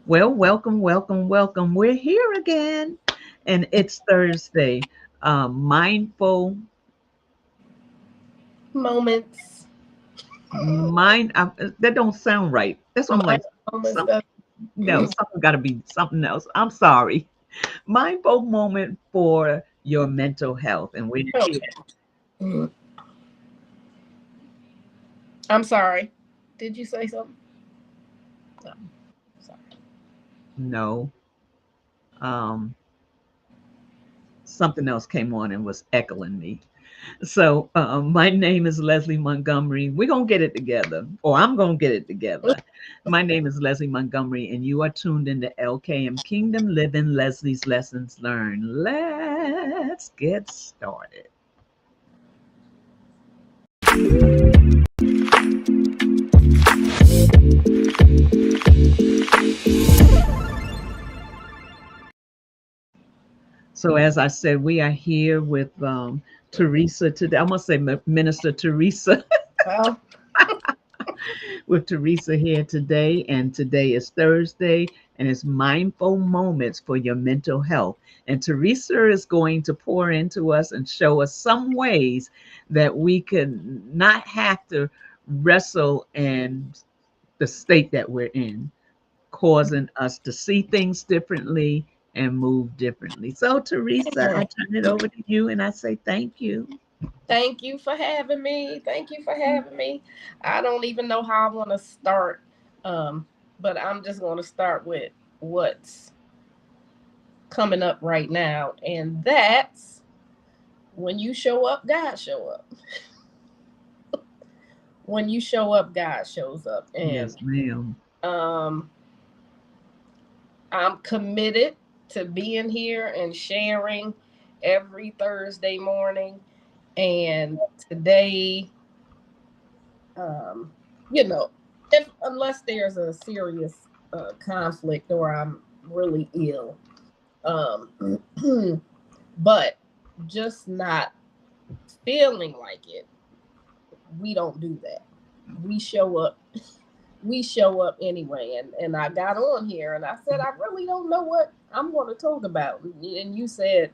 Well, welcome, welcome, welcome. We're here again, and it's Thursday. Mindful Moments, mind. That don't sound right. That's what I'm minor like. moments Some that no, something got to be something else. I'm sorry. Mindful moment for your mental health, and we're here. okay. I'm sorry. Did you say something? No, sorry. No, um, something else came on and was echoing me. So, my name is Leslie Montgomery. We're going to get it together, or I'm going to get it together. My name is Leslie Montgomery, and you are tuned into LKM Kingdom Living Leslie's Lessons Learned. Let's get started. So, as I said, we are here with Teresa today. I must say, Minister Teresa. Well, With Teresa here today, and today is Thursday, and it's Mindful Moments for Your Mental Health. And Teresa is going to pour into us and show us some ways that we can not have to wrestle in the state that we're in, causing us to see things differently and move differently. So, Teresa, I amen. turn it over to you and I say thank you. Thank you for having me. Thank you for having me. I don't even know how I want to start, um, but I'm just going to start with what's coming up right now, and that's when you show up, God show up. When you show up, God shows up, and Yes, ma'am. um, I'm committed to being here and sharing every Thursday morning. And today, um, you know, if unless there's a serious conflict or I'm really ill, um, but just not feeling like it, we don't do that. We show up. We show up anyway. And I got on here and I said I really don't know what I'm going to talk about. And you said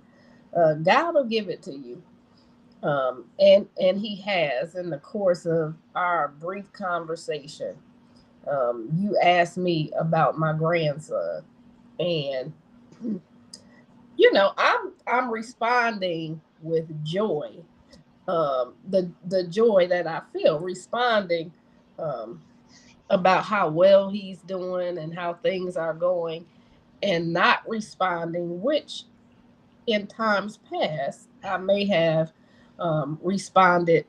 God will give it to you. And he has in the course of our brief conversation. You asked me about my grandson, and I'm responding with joy. The joy that I feel responding um, about how well he's doing and how things are going, and not responding, which in times past I may have responded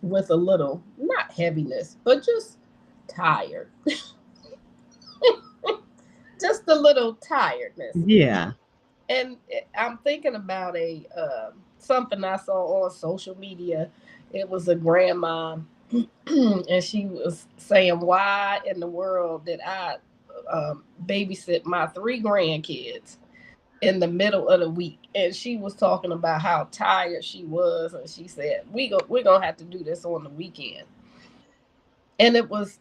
with a little, not heaviness, but just tired, just a little tiredness. Yeah. And I'm thinking about a something I saw on social media. It was a grandma, and she was saying, "Why in the world did I babysit my three grandkids in the middle of the week?" And she was talking about how tired she was, and she said, we're gonna have to do this on the weekend." And it was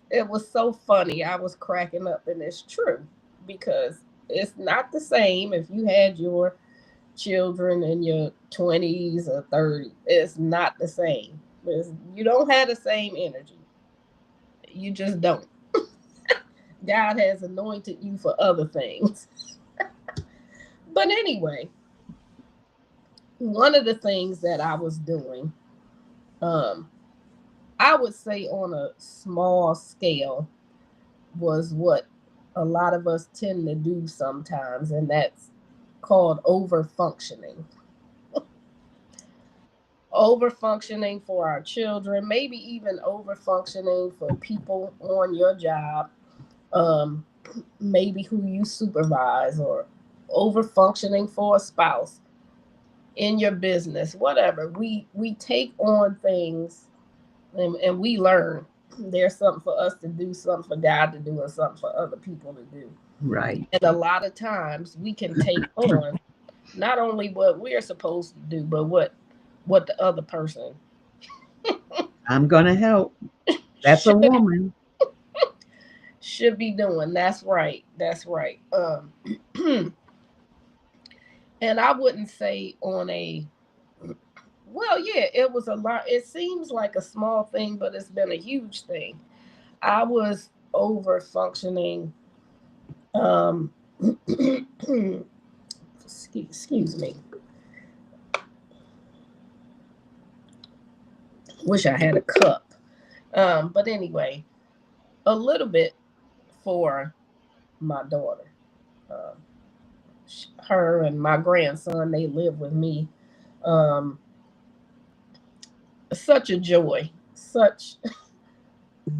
so funny. I was cracking up, and it's true because it's not the same if you had your children in your 20s or 30s. It's not the same. You don't have the same energy. You just don't. God has anointed you for other things. But anyway, one of the things that I was doing, um, I would say on a small scale, was what a lot of us tend to do sometimes, and that's called over functioning. Over functioning for our children, maybe even over functioning for people on your job, um, maybe who you supervise, or over functioning for a spouse in your business, whatever. We take on things, and we learn there's something for us to do, something for God to do, and something for other people to do. Right. And a lot of times we can take on not only what we're supposed to do, but what the other person I'm going to help. That's a should woman. should be doing. That's right. That's right. And I wouldn't say on a, well, yeah, it was a lot. It seems like a small thing, but it's been a huge thing. I was over functioning. Um, excuse me. Wish I had a cup. But anyway, a little bit for my daughter. Um, Her and my grandson, they live with me. Um, Such a joy.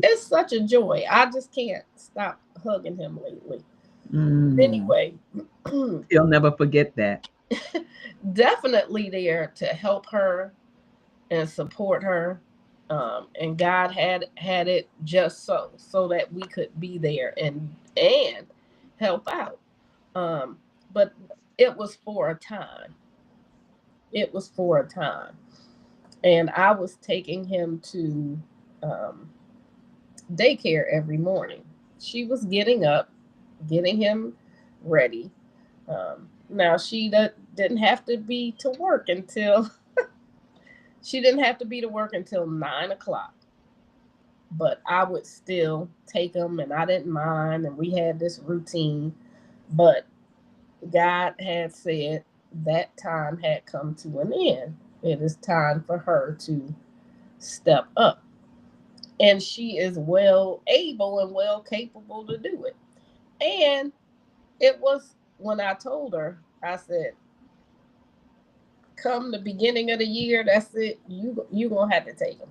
It's such a joy. I just can't stop hugging him lately. Mm. Anyway, He'll never forget that. definitely there to help her and support her. And God had it just so that we could be there and help out. Um, but it was for a time. It was for a time, and I was taking him to um, daycare every morning. She was getting up, getting him ready. Now didn't have to be to work until she didn't have to be to work until 9 o'clock. But I would still take him, and I didn't mind, and we had this routine. But God had said that time had come to an end. It is time for her to step up. And she is well able and well capable to do it. And it was when I told her, I said, come the beginning of the year, that's it. You gonna have to take them.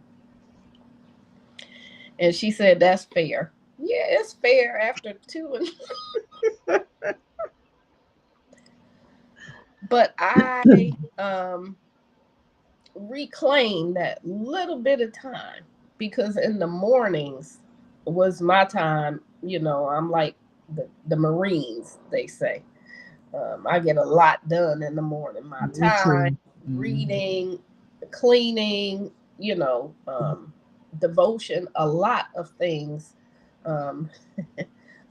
And she said, that's fair. Yeah, it's fair after two. But I reclaim that little bit of time because in the mornings was my time. I'm like the Marines, they say. I get a lot done in the morning. My Me time, too. Mm. reading, cleaning, devotion, a lot of things, um,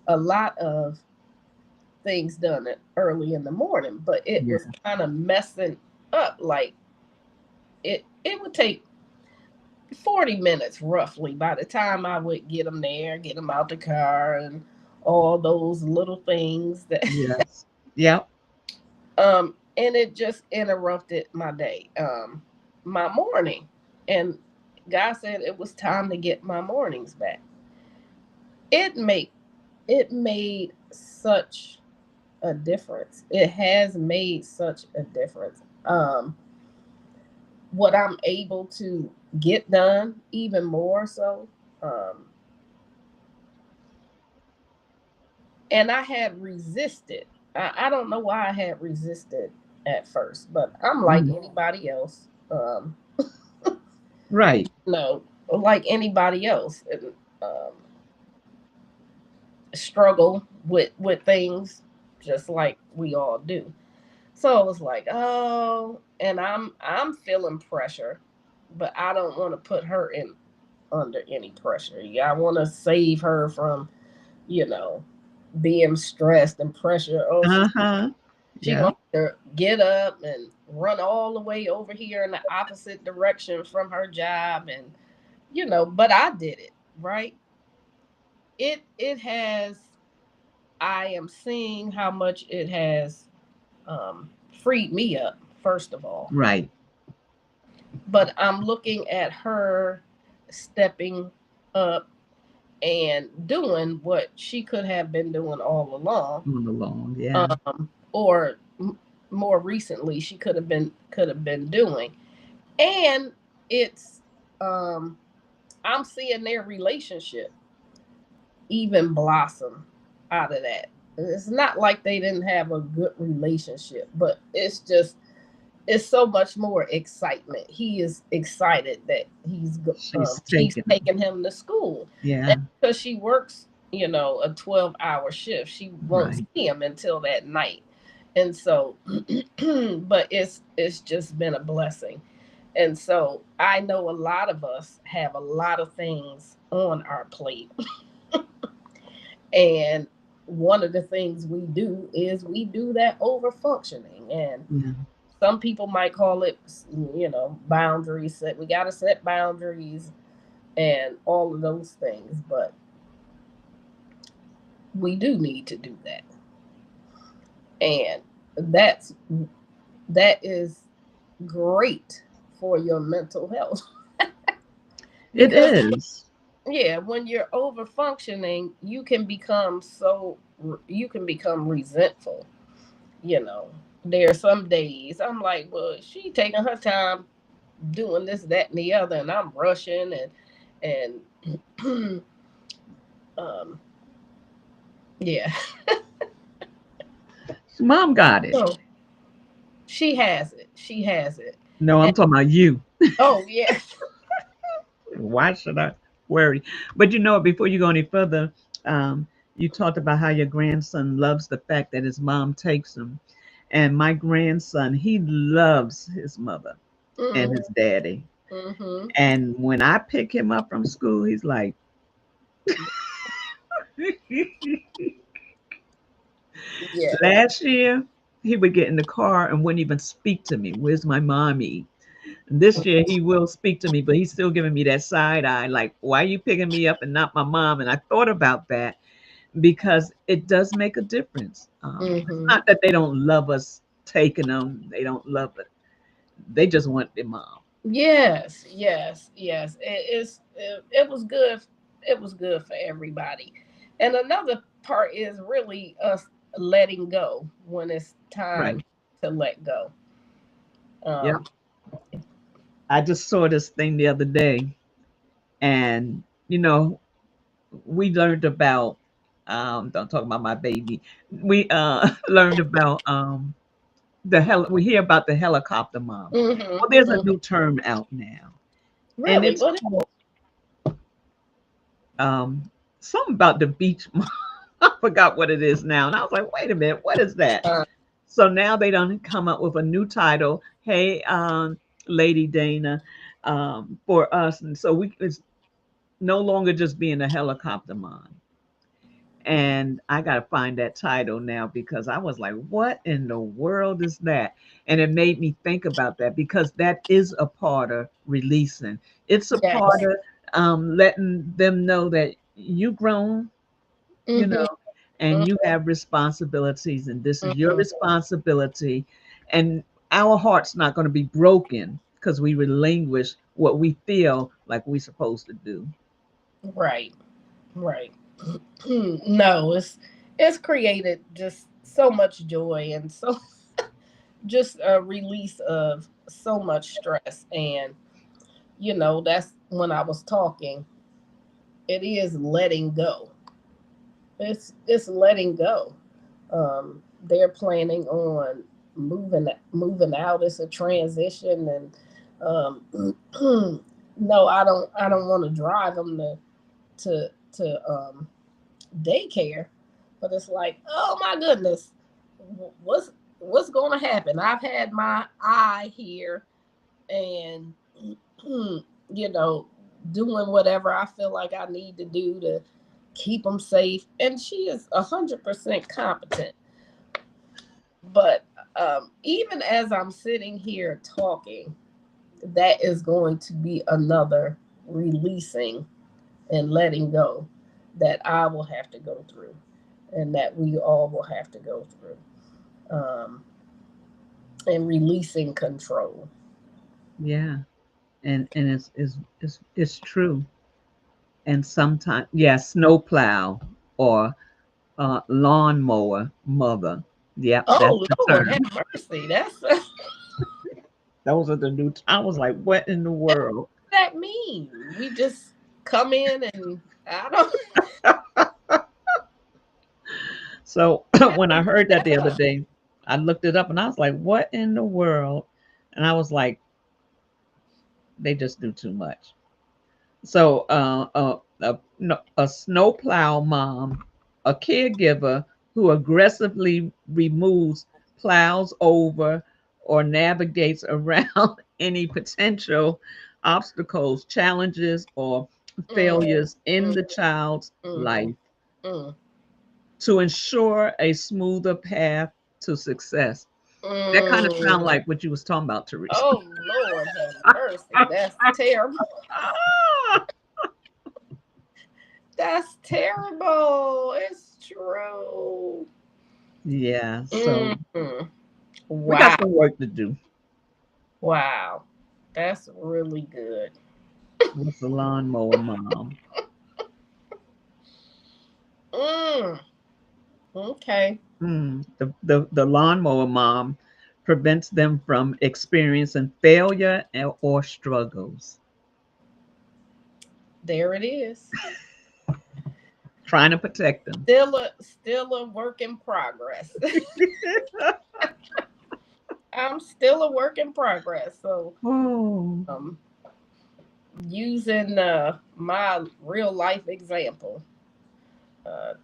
a lot of things done early in the morning. But it Yeah. was kind of messing up. Like it would take 40 minutes roughly by the time I would get them there, get them out the car, and all those little things that Yes. Yep. and it just interrupted my day, my morning. And God said it was time to get my mornings back. It made it made such a difference. It has made such a difference. What I'm able to get done, even more so. Um, and I had resisted. I don't know why I had resisted at first, but I'm like Mm. anybody else. Right. No, like anybody else, and struggle with things just like we all do. So it was like, oh, and I'm feeling pressure, but I don't want to put her in under any pressure. Yeah, I want to save her from, you know, being stressed and pressure. Oh, Uh-huh. she Yeah. gonna have to get up and run all the way over here in the opposite direction from her job, and but I did it right. It has. I am seeing how much it has freed me up, first of all. Right. But I'm looking at her stepping up and doing what she could have been doing all along, On the lawn. Yeah. or more recently she could have been doing. And it's um, I'm seeing their relationship even blossom out of that. It's not like they didn't have a good relationship, but it's so much more excitement. He is excited that She's she's taking them. taking him to school, Yeah. and because she works, a 12-hour shift, she won't Right. see him until that night, and so, but it's just been a blessing, and so I know a lot of us have a lot of things on our plate, And one of the things we do is we do that over functioning. And Yeah. some people might call it, boundaries. We got to set boundaries and all of those things. But we do need to do that. And that's that is great for your mental health. It Because is. yeah, when you're over functioning, you can become resentful. You know, there are some days I'm like, well, she taking her time doing this, that, and the other, and I'm rushing and um yeah. Mom got it. So she has it. She has it. No, I'm And talking about you. oh yeah. Why should I worry? But you know what? Before you go any further, um, you talked about how your grandson loves the fact that his mom takes him. And my grandson, he loves his mother and Mhm. his daddy. Mhm. And when I pick him up from school, he's like, Yes. last year, he would get in the car and wouldn't even speak to me. Where's my mommy? This year, he will speak to me, but he's still giving me that side eye, like, why are you picking me up and not my mom? And I thought about that because it does make a difference. It's Mhm. not that they don't love us taking them, they don't love it. They just want their mom. Yes, yes, yes. It was good. It was good for everybody. And another part is really us letting go when it's Right. time to let go. Yep. Um, I just saw this thing the other day, and you know, we learned about don't talk about my baby. We learned about we hear about the helicopter mom. Well, there's a mhm. new term out now, and Really, it's what? called um something about the beach mom. I forgot what it is now. And I was like, wait a minute, what is that? Uh, So now they done come up with a new title. Hey, Lady Dana, for us. And so it's no longer just being a helicopter mom. And I got to find that title now because I was like, what in the world is that? And it made me think about that because that is a part of releasing. It's a part yes. of letting them know that you grown, you Mhm. know, and you have responsibilities, and this is your Mhm. responsibility. And our heart's not going to be broken because we relinquish what we feel like we're supposed to do. Right. Right. No, it's created just so much joy and so just a release of so much stress. And that's when I was talking, it is letting go. It's letting go. They're planning on moving out. It's a transition. And no, I don't want to drive them to daycare. But it's like, oh my goodness, what's what's going to happen? I've had my eye here, and you know, doing whatever I feel like I need to do to keep them safe. And she is 100% competent. But even as I'm sitting here talking, that is going to be another releasing and letting go that I will have to go through, and that we all will have to go through, um, and releasing control. Yeah. And it's true. And sometimes, yeah, snowplow or lawnmower mother. Yep, that's Oh the Lord, have term. mercy. That's Those are the new. I was like, what in the world? that mean? We just come in and I don't So have when I them heard that set the other up. day, I looked it up and I was like, what in the world? And I was like, they just do too much. So no, a snowplow mom, a caregiver who aggressively removes, plows over, or navigates around any potential obstacles, challenges, or Mm, failures in mm, the child's mm, life. mm. to ensure a smoother path to success. That kind of sound Mm. like what you was talking about, Teresa. Oh Lord have mercy. That's terrible. That's terrible. It's true. Yeah, so Mm. we got Wow. some work to do Wow. That's really good. with the lawnmower mom. Mm. Okay. The lawnmower mom prevents them from experiencing failure or struggles. There it is. Trying to protect them. Still a work in progress. I'm still a work in progress. So Oh, um using my real life example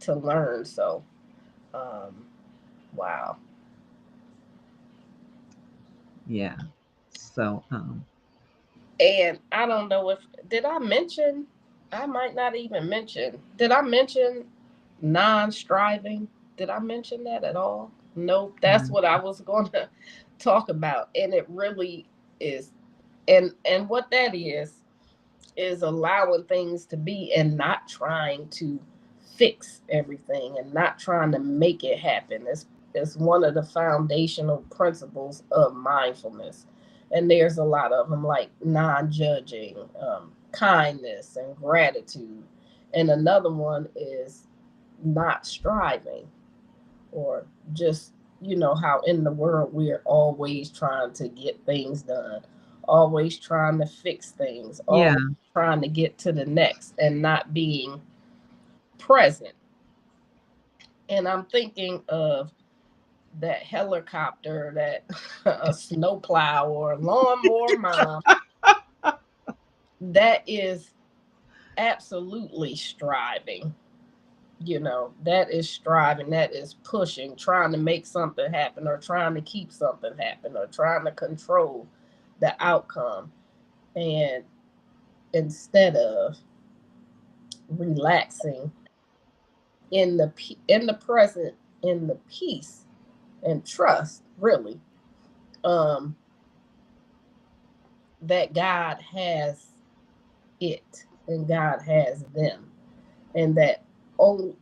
to learn. So um wow. yeah. So, And I don't know if did I mention, I might not even mention. Did I mention non-striving? Did I mention that at all? Nope. That's mm, what I was going to talk about, and it really is. And what that is allowing things to be and not trying to fix everything and not trying to make it happen. It's one of the foundational principles of mindfulness. And there's a lot of them, like non-judging, kindness, and gratitude. And another one is not striving, or just, how in the world we're always trying to get things done, always trying to fix things, yeah, always trying to get to the next and not being present. And I'm thinking of that helicopter, that a snowplow or a lawnmower mom, that is absolutely striving. That is striving, that is pushing, trying to make something happen, or trying to keep something happen, or trying to control the outcome. And instead of relaxing in the present, in the peace and trust, really, um that God has it, and God has them, and that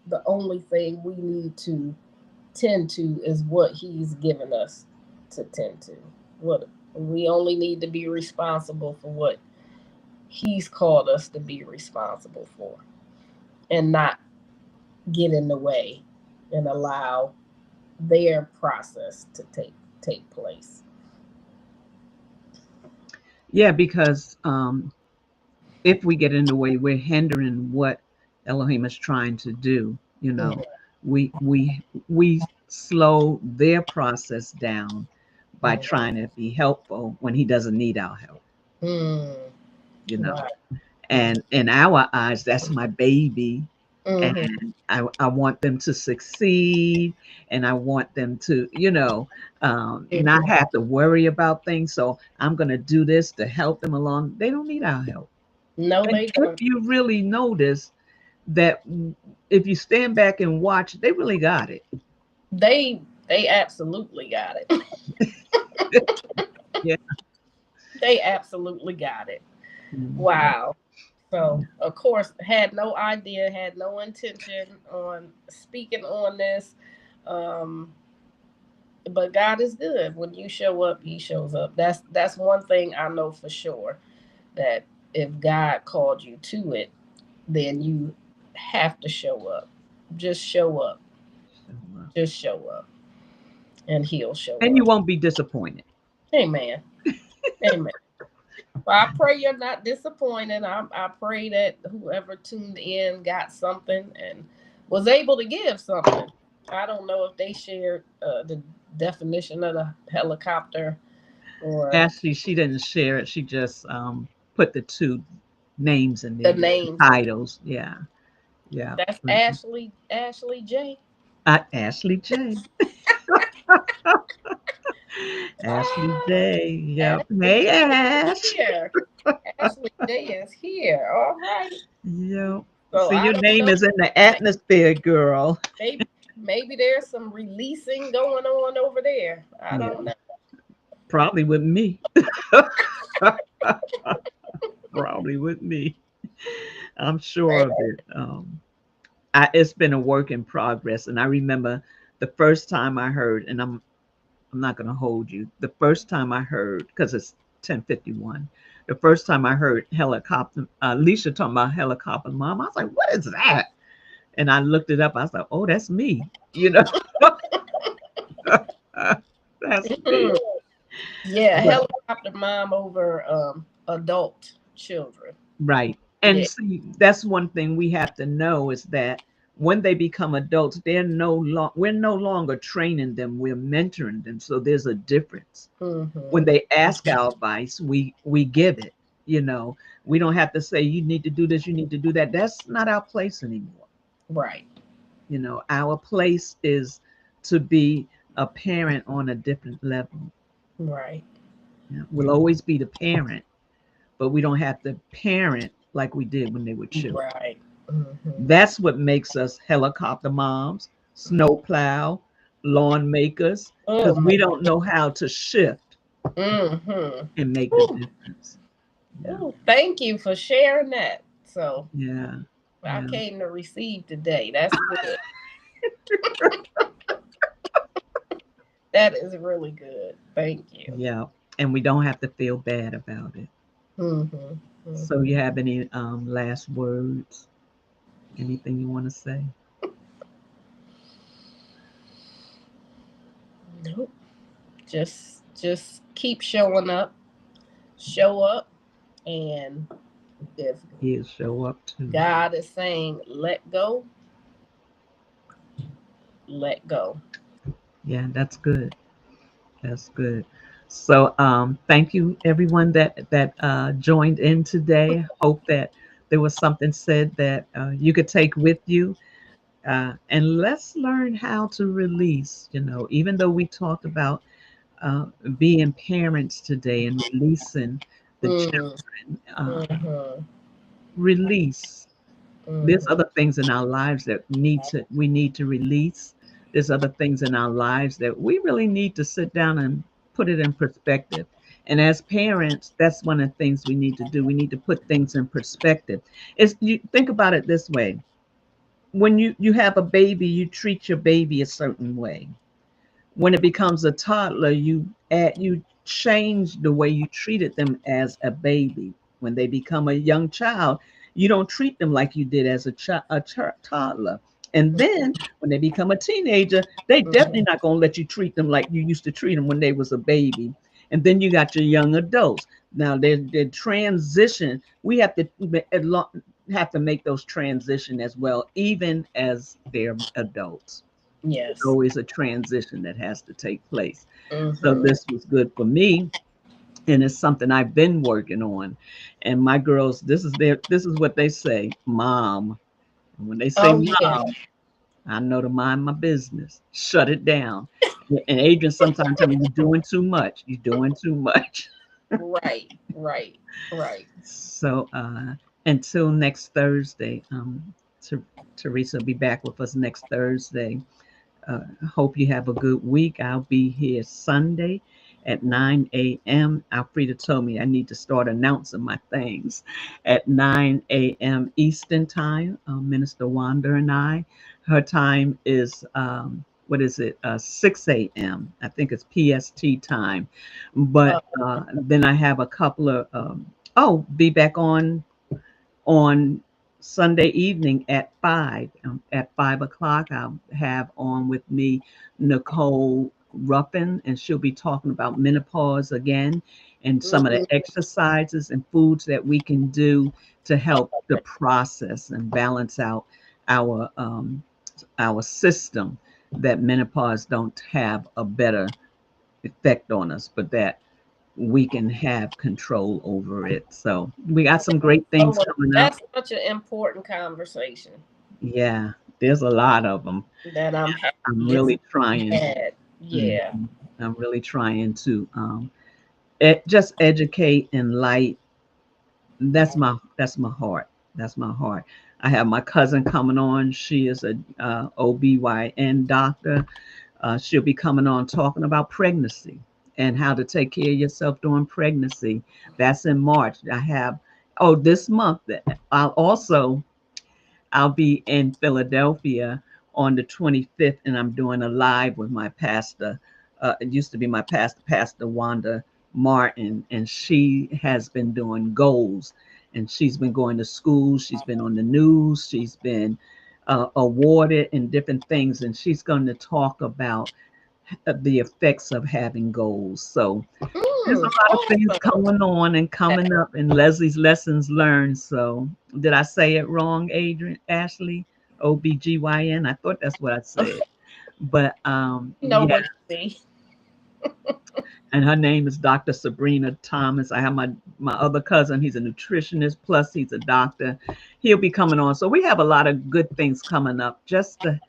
the only thing we need to tend to is what he's given us to tend to. What we only need to be responsible for what he's called us to be responsible for, and not get in the way and allow their process to take place. yeah. Because if we get in the way, we're hindering what Elohim is trying to do. We slow their process down by trying to be helpful when he doesn't need our help. Mm, You know, right. and in our eyes, that's my baby, Mm-hmm. and I want them to succeed, and I want them to, not Mm-hmm. have to worry about things. So I'm going to do this to help them along. They don't need our help. No, And they if don't. you really notice that, if you stand back and watch, they really got it. They absolutely got it. Yeah. They absolutely got it. Mhm. Wow. So, of course, had no idea, had no intention on speaking on this. Um, but God is good. When you show up, He shows up. That's one thing I know for sure. That if God called you to it, then you have to show up. Just show up. Just show up, and He'll show And you up. won't be disappointed. Amen. Amen. Well, I pray you're not disappointed. I pray that whoever tuned in got something and was able to give something. I don't know if they shared the definition of the helicopter or Ashley, she didn't share it. She just put the two names in the there, the names. titles. Yeah, yeah. That's Mhm. Ashley J. Ashley J. Ashley Ah, J. Yep. Ashley Hey, J is Ash. here. Ashley J is here. All right. Yep. So See, I your don't name know. is in the atmosphere, girl. Maybe Maybe there's some releasing going on over there. I Yeah, don't know. probably with me. Probably with me. I'm sure of it. It's been a work in progress, and I remember the first time I heard, and I'm not going to hold you. The first time I heard, because it's 10:51, the first time I heard helicopter, Alicia talking about helicopter mom, I was like, "What is that?" And I looked it up. I was like, "Oh, that's me." You know, that's me. Yeah, But helicopter mom over adult children. right. Yeah. And see, that's one thing we have to know is that when they become adults, we're no longer training them, we're mentoring them. So there's a difference. When Mm-hmm. they ask our advice, we give it. You know, we don't have to say you need to do this, you need to do that. That's not our place anymore. Right. You know, our place is to be a parent on a different level. Right. You know, we'll always be the parent, but we don't have to parent like we did when they were children. Right. Mm-hmm. That's what makes us helicopter moms, snowplow, lawn makers, Oh because my we God. don't know how to shift Mm-hmm. and make the difference. Yeah, Ooh, thank you for sharing that. So yeah, I yeah, came to receive today. That's good. That is really good. Thank you. yeah. And we don't have to feel bad about it. Mm-hmm. So, Mm-hmm. you have any last words? Anything you want to say? Nope. Just keep showing up. Show up, and if He'll show up too. God is saying let go, let go. Yeah, that's good. That's good. So, thank you everyone that joined in today. Hope that there was something said that you could take with you. And let's learn how to release. You know, even though we talked about uh, being parents today and releasing the Mm-hmm. children, Mm-hmm. release. There's Mm-hmm. other things in our lives that we need to release. There's other things in our lives that we really need to sit down and put it in perspective. And as parents, that's one of the things we need to do. We need to put things in perspective. Is you think about it this way. When you have a baby, you treat your baby a certain way. When it becomes a toddler, you change the way you treated them as a baby. When they become a young child, you don't treat them like you did as a toddler. And then when they become a teenager, they definitely Mm-hmm. not going to let you treat them like you used to treat them when they was a baby. And then you got your young adults. Now they transition. We have to make those transition as well, even as they're adults. There's Yes. always a transition that has to take place. So Mm-hmm. this was good for me, and it's something I've been working on. And my girls, this is what they say, mom. And when they say Oh yeah. mom, I know to mind my business. Shut it down. And Adrian sometimes tell me you're doing too much. You're doing too much. Right. Right. Right. So until next Thursday, Teresa will be back with us next Thursday. Hope you have a good week. I'll be here Sunday at 9 a.m. Alfreda told me I need to start announcing my things at 9 a.m. Eastern Time. Minister Wanda and I, her time is, what is it, 6 a.m. I think it's PST time. Uh, But then I have a couple of, be back on Sunday evening at 5. At 5 o'clock, I'll have on with me Nicole Ruffin, and she'll be talking about menopause again and some of the mhm. exercises and foods that we can do to help the process and balance out our our system. That menopause don't have a better effect on us, but that we can have control over it. So we got some great Oh, things well, coming up. that's such an important conversation Yeah, there's a lot of them. that I'm happy I'm it's really trying. had. Mhm. Yeah. I'm really trying to just educate and light. That's my heart. That's my heart. I have my cousin coming on. She is a OBYN doctor. She'll be coming on talking about pregnancy and how to take care of yourself during pregnancy. That's in March. I have, oh, this month, I'll also I'll be in Philadelphia on the 25th, and I'm doing a live with my pastor. It used to be my pastor, Pastor Wanda Martin, and she has been doing goals. And she's been going to school. She's been on the news. She's been awarded in different things. And she's going to talk about the effects of having goals. So there's a lot of things Awesome. going on and coming up in Leslie's lessons learned. So did I say it wrong, Adrian Ashley? OBGYN? I thought that's what I said. But You know yeah, what you mean. and her name is Dr. Sabrina Thomas. I have my other cousin. He's a nutritionist, plus he's a doctor. He'll be coming on. So we have a lot of good things coming up just to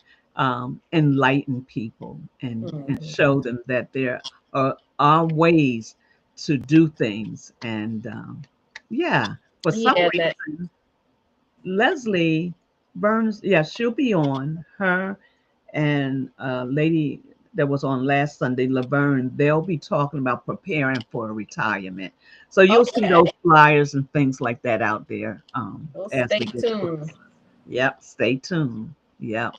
enlighten people and Mhm. show them that there are ways to do things. And yeah, for some Yeah, that reason, Leslie Burns, yeah, she'll be on her and lady that was on last Sunday, Laverne, they'll be talking about preparing for retirement. So you'll see okay. those flyers and things like that out there Well, as stay we get tuned. closer. Yep, stay tuned. Yep.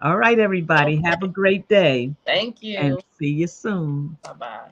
All right, everybody, have a Okay. great day Thank and you. see you soon. Bye bye.